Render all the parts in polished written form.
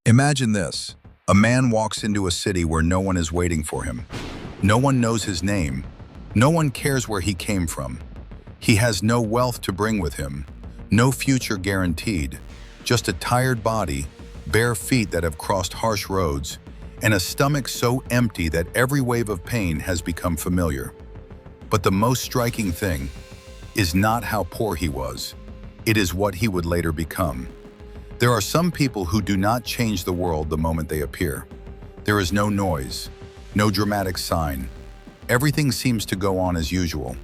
Imagine this. A man walks into a city where no one is waiting for him. No one knows his name. No one cares where he came from. He has no wealth to bring with him, no future guaranteed, just a tired body, bare feet that have crossed harsh roads, and a stomach so empty that every wave of pain has become familiar. But the most striking thing is not how poor he was. It is what he would later become. There are some people who do not change the world the moment they appear. There is no noise, no dramatic sign. Everything seems to go on as usual.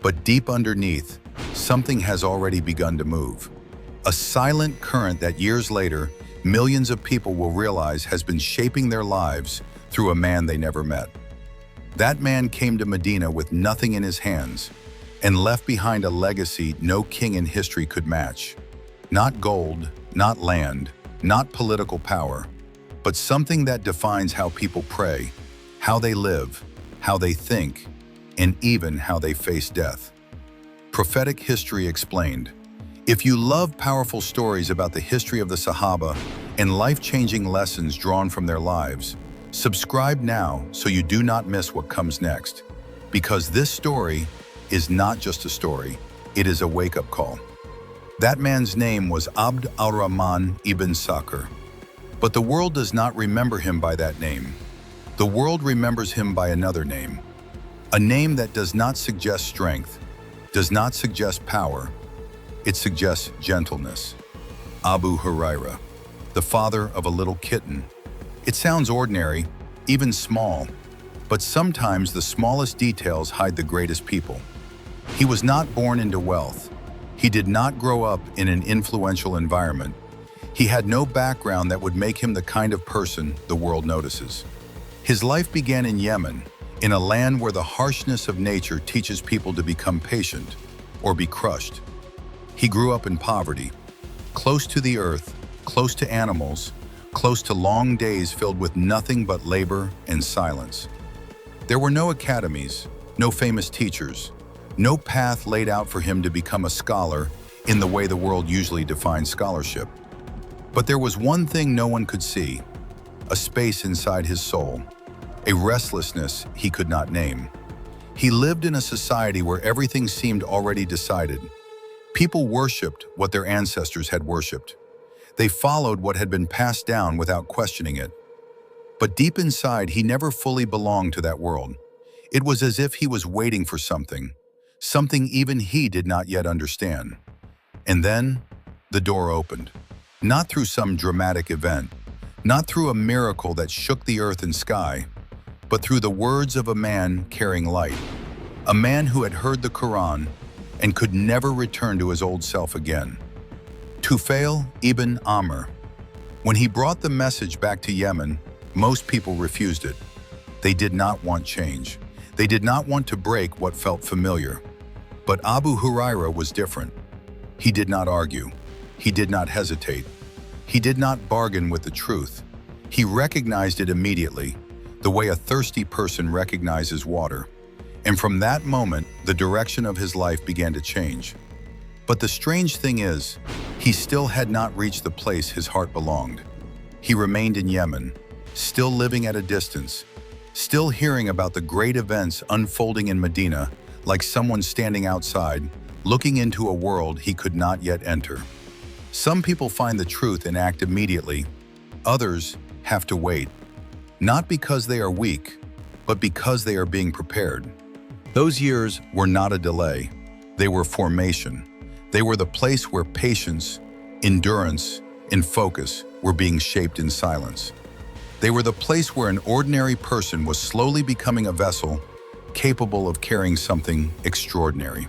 But deep underneath, something has already begun to move. A silent current that years later, millions of people will realize has been shaping their lives through a man they never met. That man came to Medina with nothing in his hands and left behind a legacy no king in history could match. Not gold, not land, not political power, but something that defines how people pray, how they live, how they think, and even how they face death. Prophetic History Explained. If you love powerful stories about the history of the Sahaba and life-changing lessons drawn from their lives, subscribe now so you do not miss what comes next. Because this story is not just a story, it is a wake-up call. That man's name was Abd al-Rahman ibn Sakhr. But the world does not remember him by that name. The world remembers him by another name. A name that does not suggest strength, does not suggest power. It suggests gentleness. Abu Hurairah, the father of a little kitten. It sounds ordinary, even small, but sometimes the smallest details hide the greatest people. He was not born into wealth. He did not grow up in an influential environment. He had no background that would make him the kind of person the world notices. His life began in Yemen, in a land where the harshness of nature teaches people to become patient or be crushed. He grew up in poverty, close to the earth, close to animals, close to long days filled with nothing but labor and silence. There were no academies, no famous teachers, no path laid out for him to become a scholar in the way the world usually defines scholarship. But there was one thing no one could see, a space inside his soul, a restlessness he could not name. He lived in a society where everything seemed already decided. People worshipped what their ancestors had worshipped. They followed what had been passed down without questioning it. But deep inside, he never fully belonged to that world. It was as if he was waiting for something even he did not yet understand. And then, the door opened. Not through some dramatic event, not through a miracle that shook the earth and sky, but through the words of a man carrying light. A man who had heard the Quran and could never return to his old self again. Tufail ibn Amr. When he brought the message back to Yemen, most people refused it. They did not want change. They did not want to break what felt familiar. But Abu Hurairah was different. He did not argue. He did not hesitate. He did not bargain with the truth. He recognized it immediately, the way a thirsty person recognizes water. And from that moment, the direction of his life began to change. But the strange thing is, he still had not reached the place his heart belonged. He remained in Yemen, still living at a distance, still hearing about the great events unfolding in Medina, like someone standing outside, looking into a world he could not yet enter. Some people find the truth and act immediately. Others have to wait, not because they are weak, but because they are being prepared. Those years were not a delay. They were formation. They were the place where patience, endurance, and focus were being shaped in silence. They were the place where an ordinary person was slowly becoming a vessel capable of carrying something extraordinary.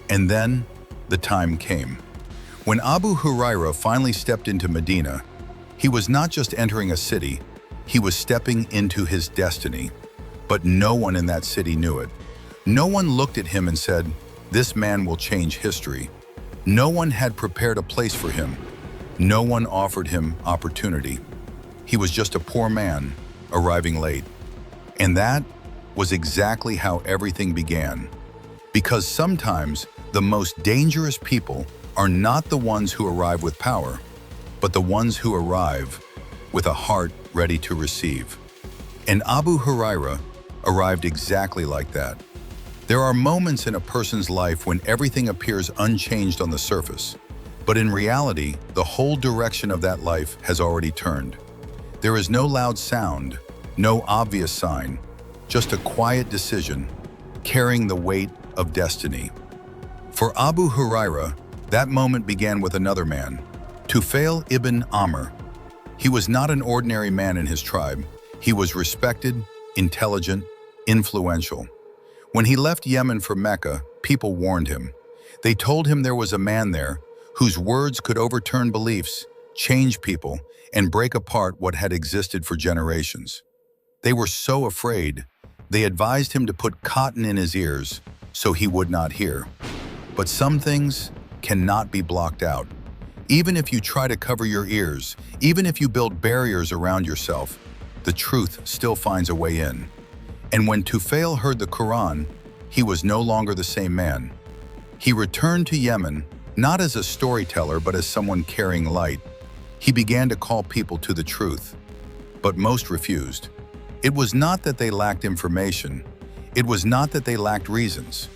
And then, the time came. When Abu Hurairah finally stepped into Medina, he was not just entering a city, he was stepping into his destiny. But no one in that city knew it. No one looked at him and said, "This man will change history." No one had prepared a place for him. No one offered him opportunity. He was just a poor man, arriving late. And that was exactly how everything began. Because sometimes the most dangerous people are not the ones who arrive with power, but the ones who arrive with a heart ready to receive. And Abu Hurairah arrived exactly like that. There are moments in a person's life when everything appears unchanged on the surface, but in reality, the whole direction of that life has already turned. There is no loud sound, no obvious sign, just a quiet decision, carrying the weight of destiny. For Abu Hurairah, that moment began with another man, Tufail ibn Amr. He was not an ordinary man in his tribe. He was respected, intelligent, influential. When he left Yemen for Mecca, people warned him. They told him there was a man there whose words could overturn beliefs, change people, and break apart what had existed for generations. They were so afraid, they advised him to put cotton in his ears so he would not hear. But some things cannot be blocked out. Even if you try to cover your ears, even if you build barriers around yourself, the truth still finds a way in. And when Tufail heard the Quran, he was no longer the same man. He returned to Yemen, not as a storyteller, but as someone carrying light. He began to call people to the truth, but most refused. It was not that they lacked information. It was not that they lacked reasons.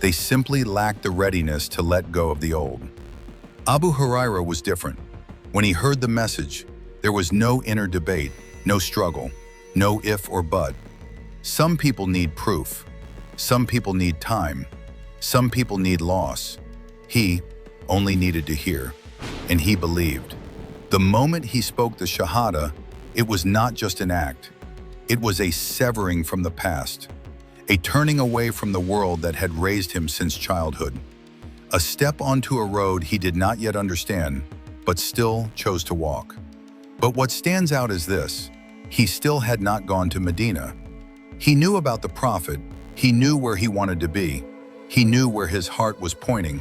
They simply lacked the readiness to let go of the old. Abu Hurairah was different. When he heard the message, there was no inner debate, no struggle, no if or but. Some people need proof. Some people need time. Some people need loss. He only needed to hear, and he believed. The moment he spoke the Shahada, it was not just an act. It was a severing from the past, a turning away from the world that had raised him since childhood, a step onto a road he did not yet understand, but still chose to walk. But what stands out is this: he still had not gone to Medina. He knew about the Prophet, he knew where he wanted to be, he knew where his heart was pointing,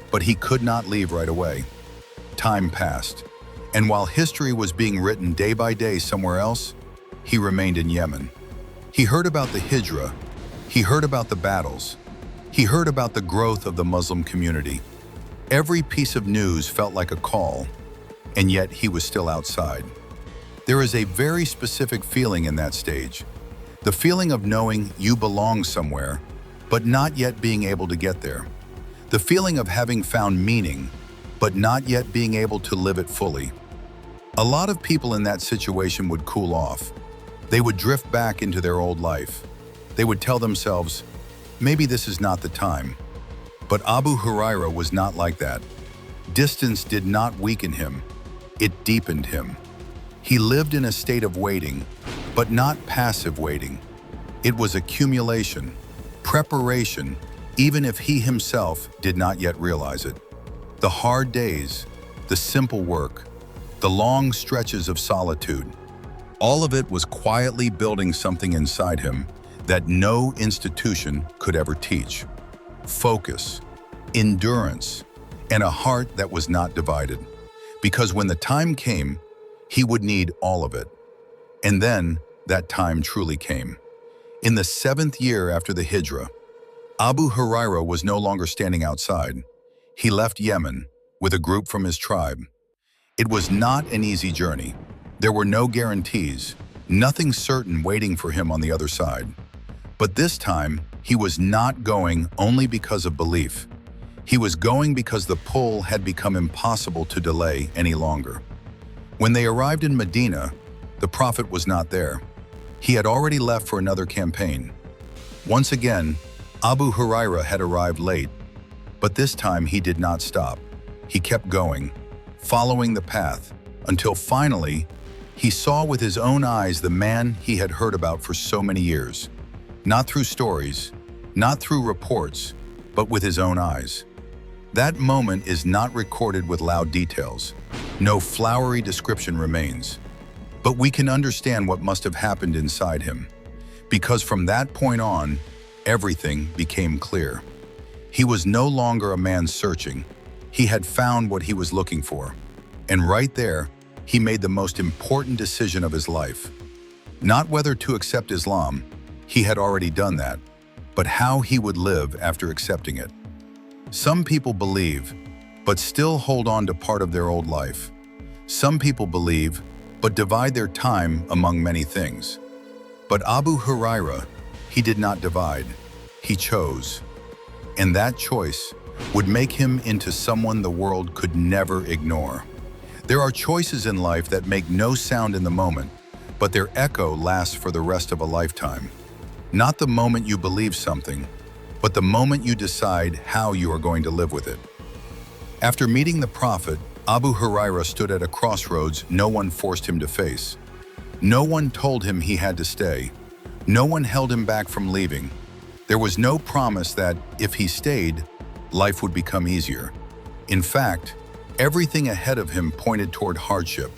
but he could not leave right away. Time passed, and while history was being written day by day somewhere else, he remained in Yemen. He heard about the Hijrah, he heard about the battles, he heard about the growth of the Muslim community. Every piece of news felt like a call, and yet he was still outside. There is a very specific feeling in that stage. The feeling of knowing you belong somewhere, but not yet being able to get there. The feeling of having found meaning, but not yet being able to live it fully. A lot of people in that situation would cool off. They would drift back into their old life. They would tell themselves, maybe this is not the time. But Abu Hurairah was not like that. Distance did not weaken him, it deepened him. He lived in a state of waiting, but not passive waiting. It was accumulation, preparation, even if he himself did not yet realize it. The hard days, the simple work, the long stretches of solitude, all of it was quietly building something inside him that no institution could ever teach. Focus, endurance, and a heart that was not divided. Because when the time came, he would need all of it. And then that time truly came. In the 7th year after the Hijrah, Abu Hurairah was no longer standing outside. He left Yemen with a group from his tribe. It was not an easy journey. There were no guarantees, nothing certain waiting for him on the other side. But this time, he was not going only because of belief. He was going because the pull had become impossible to delay any longer. When they arrived in Medina, the Prophet was not there. He had already left for another campaign. Once again, Abu Hurairah had arrived late, but this time he did not stop. He kept going, following the path, until finally, he saw with his own eyes the man he had heard about for so many years. Not through stories, not through reports, but with his own eyes. That moment is not recorded with loud details. No flowery description remains. But we can understand what must have happened inside him, because from that point on, everything became clear. He was no longer a man searching. He had found what he was looking for. And right there, he made the most important decision of his life. Not whether to accept Islam, he had already done that, but how he would live after accepting it. Some people believe, but still hold on to part of their old life. Some people believe, but divide their time among many things. But Abu Hurairah, he did not divide, he chose. And that choice would make him into someone the world could never ignore. There are choices in life that make no sound in the moment, but their echo lasts for the rest of a lifetime. Not the moment you believe something, but the moment you decide how you are going to live with it. After meeting the Prophet, Abu Hurairah stood at a crossroads no one forced him to face. No one told him he had to stay. No one held him back from leaving. There was no promise that, if he stayed, life would become easier. In fact, everything ahead of him pointed toward hardship,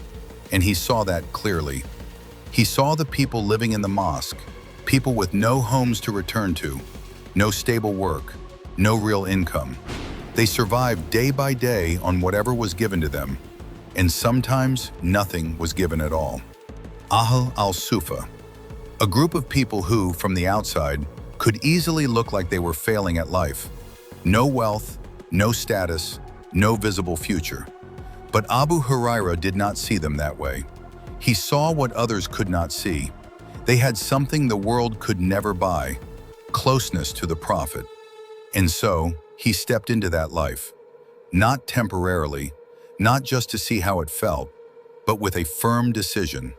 and he saw that clearly. He saw the people living in the mosque, people with no homes to return to, no stable work, no real income. They survived day by day on whatever was given to them, and sometimes nothing was given at all. Ahl al-Sufa, a group of people who, from the outside, could easily look like they were failing at life. No wealth, no status, no visible future. But Abu Hurairah did not see them that way. He saw what others could not see. They had something the world could never buy: closeness to the Prophet. And so, he stepped into that life. Not temporarily, not just to see how it felt, but with a firm decision.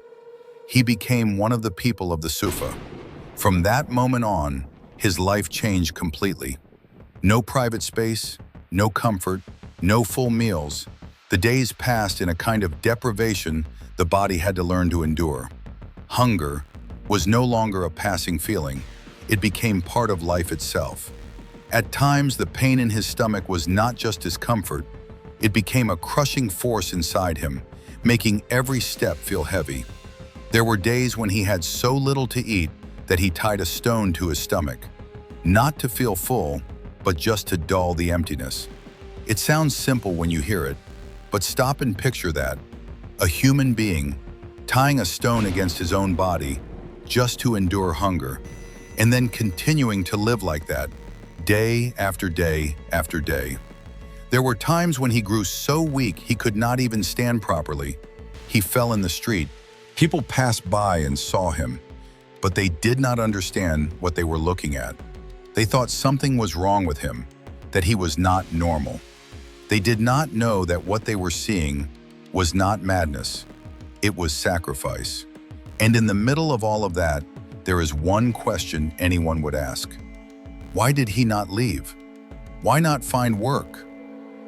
He became one of the people of the Sufa. From that moment on, his life changed completely. No private space, no comfort, no full meals. The days passed in a kind of deprivation the body had to learn to endure. Hunger was no longer a passing feeling. It became part of life itself. At times, the pain in his stomach was not just discomfort. It became a crushing force inside him, making every step feel heavy. There were days when he had so little to eat that he tied a stone to his stomach, not to feel full, but just to dull the emptiness. It sounds simple when you hear it, but stop and picture that. A human being tying a stone against his own body just to endure hunger, and then continuing to live like that, day after day after day. There were times when he grew so weak he could not even stand properly. He fell in the street. People passed by and saw him, but they did not understand what they were looking at. They thought something was wrong with him, that he was not normal. They did not know that what they were seeing was not madness, it was sacrifice. And in the middle of all of that, there is one question anyone would ask. Why did he not leave? Why not find work?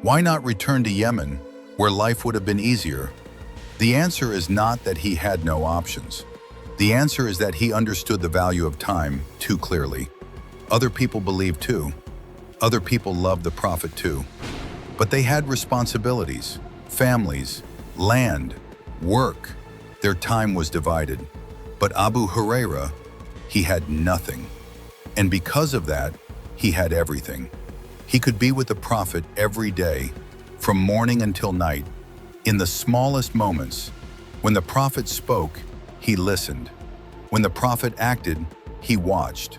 Why not return to Yemen, where life would have been easier? The answer is not that he had no options. The answer is that he understood the value of time too clearly. Other people believed too. Other people loved the Prophet too. But they had responsibilities, families, land, work. Their time was divided. But Abu Hurairah, he had nothing. And because of that, he had everything. He could be with the Prophet every day, from morning until night, in the smallest moments. When the Prophet spoke, he listened. When the Prophet acted, he watched.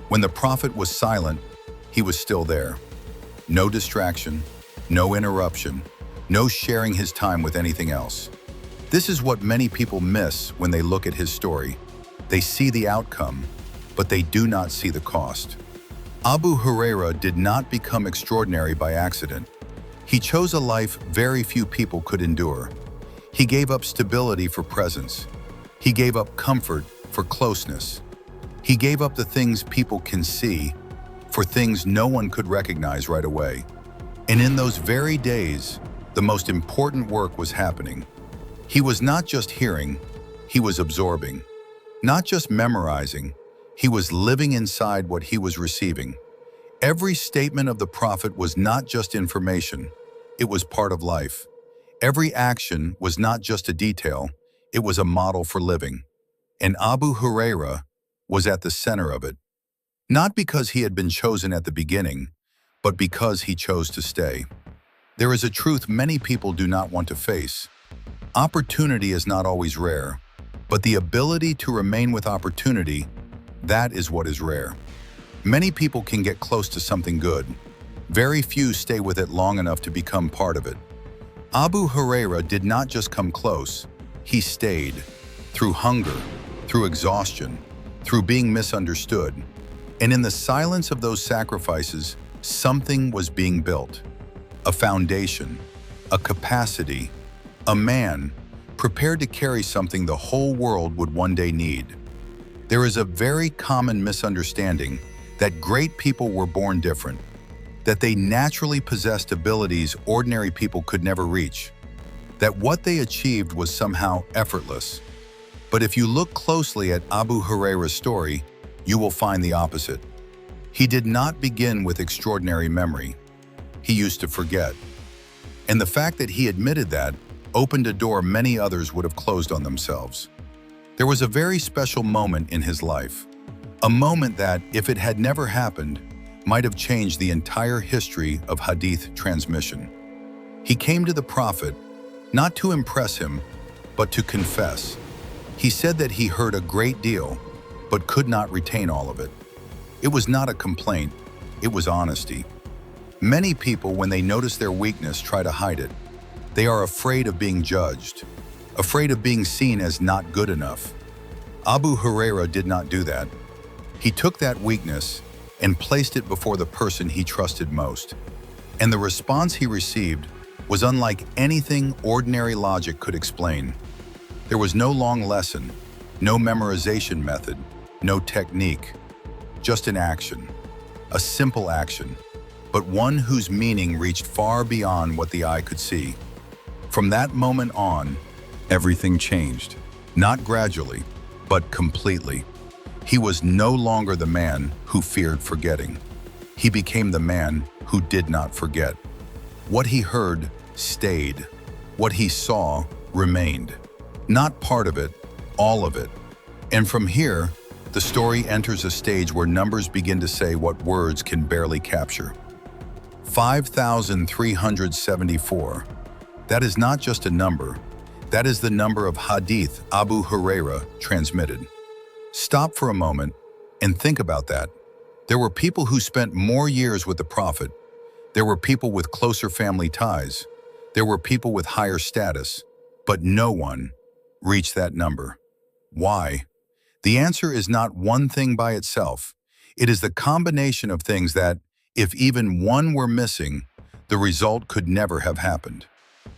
When the Prophet was silent, he was still there. No distraction, no interruption, no sharing his time with anything else. This is what many people miss when they look at his story. They see the outcome, but they do not see the cost. Abu Hurairah did not become extraordinary by accident. He chose a life very few people could endure. He gave up stability for presence. He gave up comfort for closeness. He gave up the things people can see for things no one could recognize right away. And in those very days, the most important work was happening. He was not just hearing, he was absorbing. Not just memorizing, he was living inside what he was receiving. Every statement of the Prophet was not just information, it was part of life. Every action was not just a detail, it was a model for living. And Abu Hurairah was at the center of it. Not because he had been chosen at the beginning, but because he chose to stay. There is a truth many people do not want to face. Opportunity is not always rare, but the ability to remain with opportunity, that is what is rare. Many people can get close to something good. Very few stay with it long enough to become part of it. Abu Hurairah did not just come close, He stayed, through hunger, through exhaustion, through being misunderstood. And in the silence of those sacrifices, something was being built. A foundation, a capacity, a man prepared to carry something the whole world would one day need. There is a very common misunderstanding that great people were born different, that they naturally possessed abilities ordinary people could never reach, that what they achieved was somehow effortless. But if you look closely at Abu Hurairah's story, you will find the opposite. He did not begin with extraordinary memory. He used to forget. And the fact that he admitted that opened a door many others would have closed on themselves. There was a very special moment in his life, a moment that, if it had never happened, might have changed the entire history of hadith transmission. He came to the Prophet, not to impress him, but to confess. He said that he heard a great deal, but could not retain all of it. It was not a complaint, it was honesty. Many people, when they notice their weakness, try to hide it. They are afraid of being judged, afraid of being seen as not good enough. Abu Hurairah did not do that. He took that weakness and placed it before the person he trusted most. And the response he received was unlike anything ordinary logic could explain. There was no long lesson, no memorization method, no technique, just an action, a simple action, but one whose meaning reached far beyond what the eye could see. From that moment on, everything changed, not gradually, but completely. He was no longer the man who feared forgetting. He became the man who did not forget. What he heard stayed. What he saw remained. Not part of it, all of it. And from here, the story enters a stage where numbers begin to say what words can barely capture. 5,374. That is not just a number. That is the number of hadith Abu Hurairah transmitted. Stop for a moment and think about that. There were people who spent more years with the Prophet. There were people with closer family ties. There were people with higher status, but no one reached that number. Why? The answer is not one thing by itself. It is the combination of things that, if even one were missing, the result could never have happened.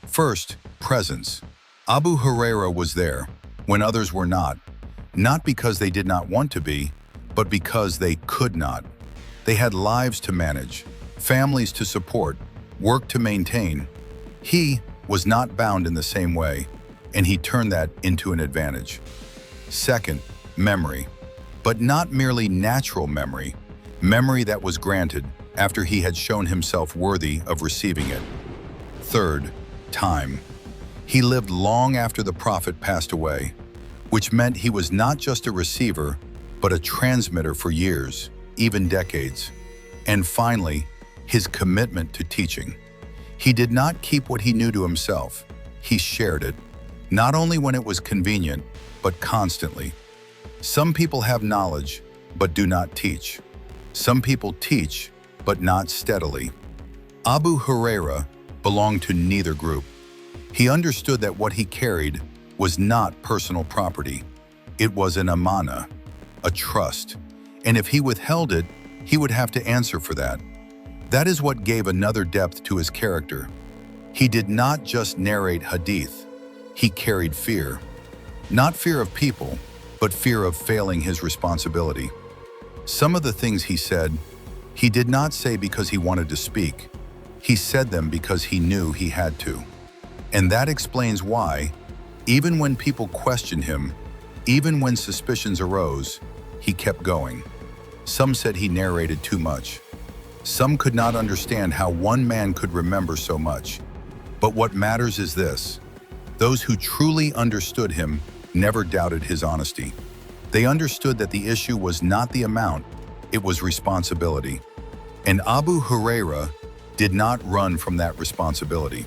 First, presence. Abu Hurairah was there when others were not because they did not want to be, but because they could not. They had lives to manage, families to support, work to maintain. He was not bound in the same way, and he turned that into an advantage. Second, memory. But not merely natural memory, memory that was granted after he had shown himself worthy of receiving it. Third, time. He lived long after the Prophet passed away, which meant he was not just a receiver, but a transmitter for years, even decades. And finally, his commitment to teaching. He did not keep what he knew to himself. He shared it, not only when it was convenient, but constantly. Some people have knowledge, but do not teach. Some people teach, but not steadily. Abu Hurairah belonged to neither group. He understood that what he carried was not personal property. It was an amana, a trust, and if he withheld it, he would have to answer for that. That is what gave another depth to his character. He did not just narrate hadith, he carried fear. Not fear of people, but fear of failing his responsibility. Some of the things he said, he did not say because he wanted to speak. He said them because he knew he had to. And that explains why, even when people questioned him, even when suspicions arose, he kept going. Some said he narrated too much. Some could not understand how one man could remember so much. But what matters is this: those who truly understood him never doubted his honesty. They understood that the issue was not the amount, it was responsibility. And Abu Hurairah did not run from that responsibility.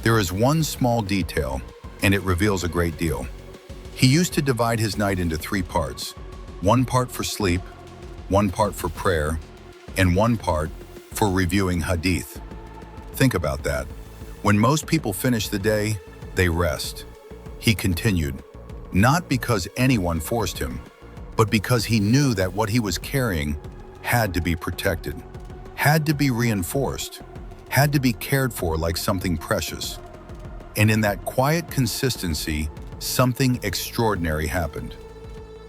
There is one small detail, and it reveals a great deal. He used to divide his night into 3 parts: one part for sleep, one part for prayer, and one part for reviewing hadith. Think about that. When most people finish the day, they rest. He continued, not because anyone forced him, but because he knew that what he was carrying had to be protected, had to be reinforced, had to be cared for like something precious. And in that quiet consistency, something extraordinary happened.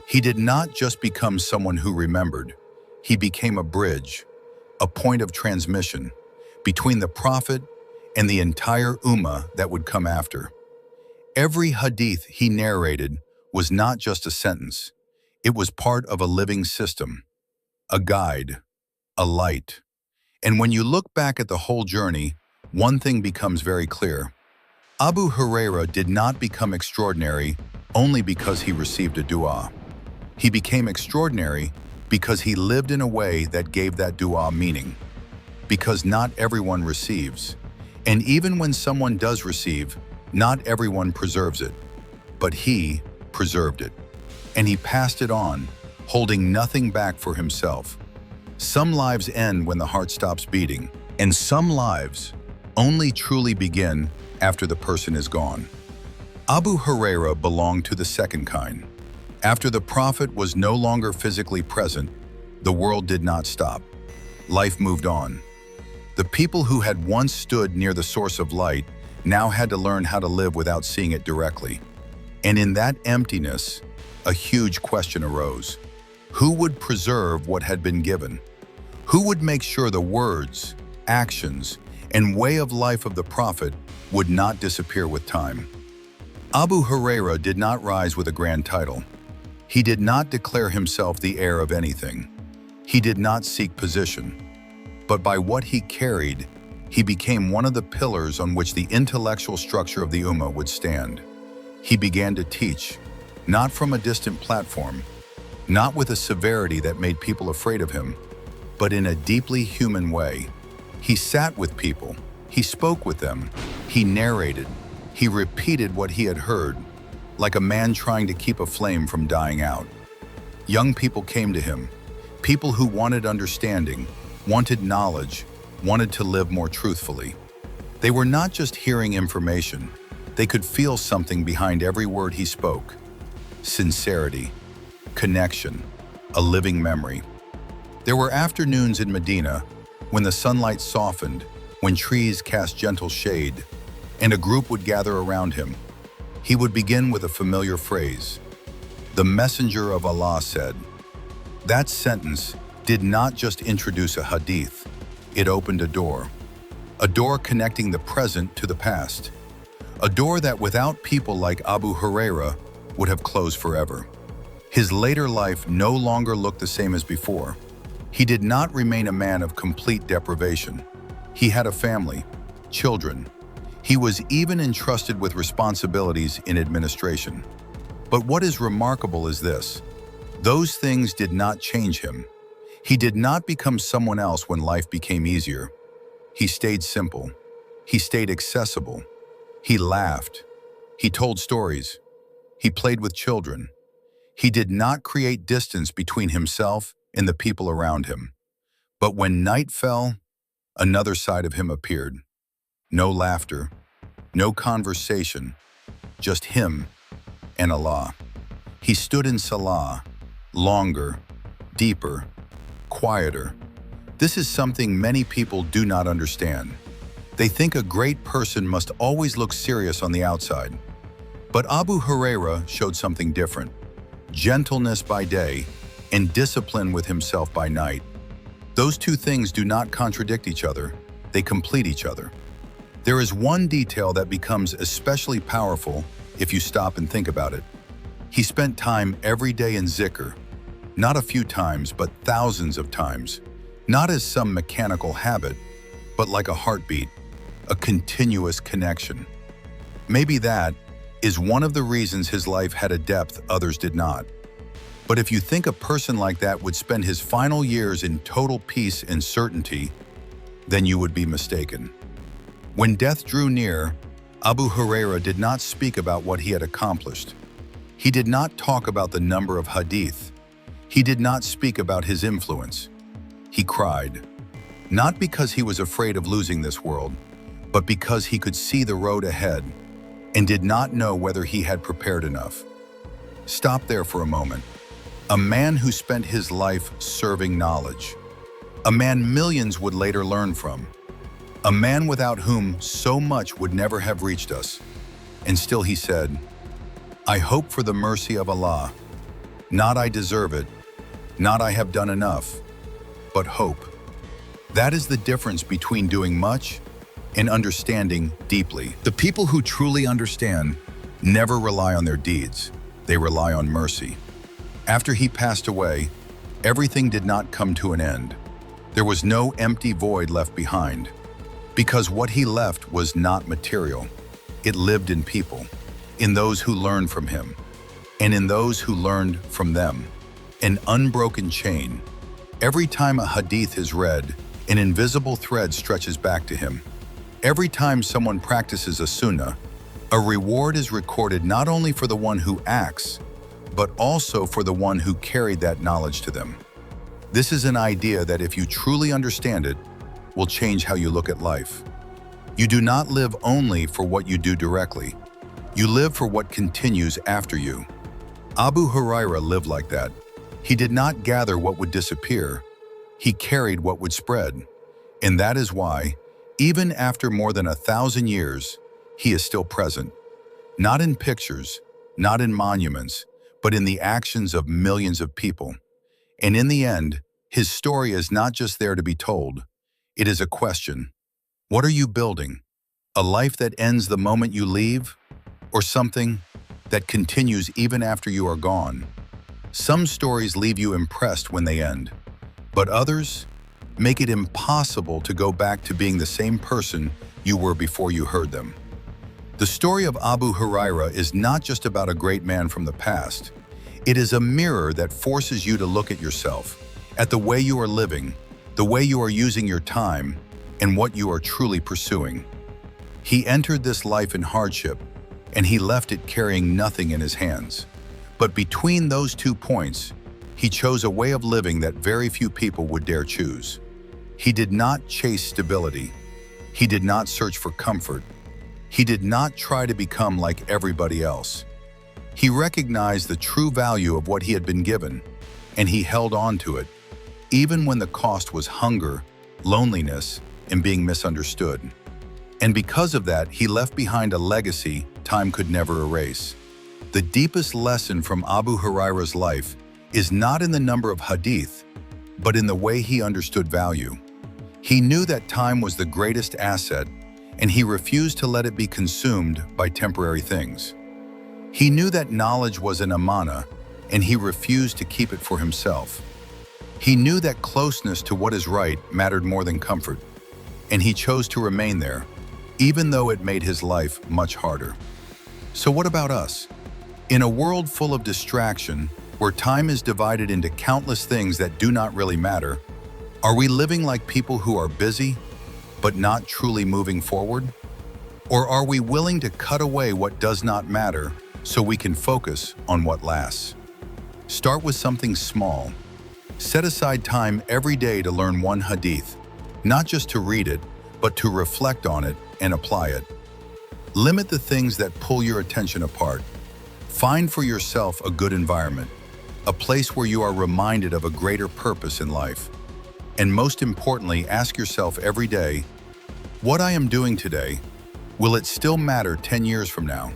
He did not just become someone who remembered, he became a bridge, a point of transmission between the Prophet and the entire Ummah that would come after. Every hadith he narrated was not just a sentence, it was part of a living system, a guide, a light. And when you look back at the whole journey, one thing becomes very clear. Abu Hurairah did not become extraordinary only because he received a dua. He became extraordinary because he lived in a way that gave that dua meaning. Because not everyone receives. And even when someone does receive, not everyone preserves it. But he preserved it. And he passed it on, holding nothing back for himself. Some lives end when the heart stops beating, and some lives only truly begin after the person is gone. Abu Hurairah belonged to the second kind. After the Prophet was no longer physically present, the world did not stop. Life moved on. The people who had once stood near the source of light now had to learn how to live without seeing it directly. And in that emptiness, a huge question arose. Who would preserve what had been given? Who would make sure the words, actions, and way of life of the Prophet would not disappear with time? Abu Hurairah did not rise with a grand title. He did not declare himself the heir of anything. He did not seek position. But by what he carried, he became one of the pillars on which the intellectual structure of the Ummah would stand. He began to teach, not from a distant platform, not with a severity that made people afraid of him, but in a deeply human way. He sat with people, he spoke with them, he narrated, he repeated what he had heard, like a man trying to keep a flame from dying out. Young people came to him, people who wanted understanding, wanted knowledge, wanted to live more truthfully. They were not just hearing information, they could feel something behind every word he spoke. Sincerity, connection, a living memory. There were afternoons in Medina when the sunlight softened, when trees cast gentle shade, and a group would gather around him. He would begin with a familiar phrase. The Messenger of Allah said. That sentence did not just introduce a hadith, it opened a door connecting the present to the past, a door that without people like Abu Hurairah would have closed forever. His later life no longer looked the same as before. He did not remain a man of complete deprivation. He had a family, children. He was even entrusted with responsibilities in administration. But what is remarkable is this. Those things did not change him. He did not become someone else when life became easier. He stayed simple. He stayed accessible. He laughed. He told stories. He played with children. He did not create distance between himself and the people around him. But when night fell, another side of him appeared. No laughter, no conversation, just him and Allah. He stood in salah, longer, deeper, quieter. This is something many people do not understand. They think a great person must always look serious on the outside. But Abu Hurairah showed something different. Gentleness by day and discipline with himself by night. Those two things do not contradict each other, they complete each other. There is one detail that becomes especially powerful if you stop and think about it. He spent time every day in zikr, not a few times, but thousands of times, not as some mechanical habit, but like a heartbeat, a continuous connection. Maybe that is one of the reasons his life had a depth others did not. But if you think a person like that would spend his final years in total peace and certainty, then you would be mistaken. When death drew near, Abu Hurairah did not speak about what he had accomplished. He did not talk about the number of hadith. He did not speak about his influence. He cried, not because he was afraid of losing this world, but because he could see the road ahead. and did not know whether he had prepared enough. Stop there for a moment. A man who spent his life serving knowledge. A man millions would later learn from. A man without whom so much would never have reached us. And still he said, "I hope for the mercy of Allah. Not I deserve it, not I have done enough, but hope." That is the difference between doing much and understanding deeply. The people who truly understand never rely on their deeds. They rely on mercy. After he passed away, everything did not come to an end. There was no empty void left behind, because what he left was not material. It lived in people, in those who learned from him, and in those who learned from them. An unbroken chain. Every time a hadith is read, an invisible thread stretches back to him. Every time someone practices a sunnah, a reward is recorded not only for the one who acts, but also for the one who carried that knowledge to them. This is an idea that, if you truly understand it, will change how you look at life. You do not live only for what you do directly. You live for what continues after you. Abu Hurairah lived like that. He did not gather what would disappear. He carried what would spread. And that is why, even after more than 1,000 years, he is still present. Not in pictures, not in monuments, but in the actions of millions of people. And in the end, his story is not just there to be told. It is a question. What are you building? A life that ends the moment you leave? Or something that continues even after you are gone? Some stories leave you impressed when they end, but others make it impossible to go back to being the same person you were before you heard them. The story of Abu Hurairah is not just about a great man from the past. It is a mirror that forces you to look at yourself, at the way you are living, the way you are using your time, and what you are truly pursuing. He entered this life in hardship, and he left it carrying nothing in his hands. But between those 2 points, he chose a way of living that very few people would dare choose. He did not chase stability. He did not search for comfort. He did not try to become like everybody else. He recognized the true value of what he had been given, and he held on to it, even when the cost was hunger, loneliness, and being misunderstood. And because of that, he left behind a legacy time could never erase. The deepest lesson from Abu Hurairah's life is not in the number of hadith, but in the way he understood value. He knew that time was the greatest asset, and he refused to let it be consumed by temporary things. He knew that knowledge was an amana, and he refused to keep it for himself. He knew that closeness to what is right mattered more than comfort, and he chose to remain there, even though it made his life much harder. So what about us? In a world full of distraction, where time is divided into countless things that do not really matter, are we living like people who are busy, but not truly moving forward? Or are we willing to cut away what does not matter so we can focus on what lasts? Start with something small. Set aside time every day to learn one hadith, not just to read it, but to reflect on it and apply it. Limit the things that pull your attention apart. Find for yourself a good environment, a place where you are reminded of a greater purpose in life. And most importantly, ask yourself every day, what I am doing today, will it still matter 10 years from now?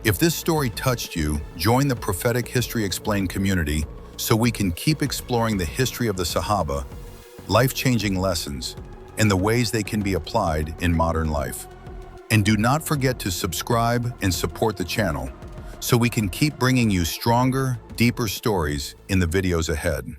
If this story touched you, join the Prophetic History Explained community so we can keep exploring the history of the Sahaba, life-changing lessons, and the ways they can be applied in modern life. And do not forget to subscribe and support the channel so we can keep bringing you stronger, deeper stories in the videos ahead.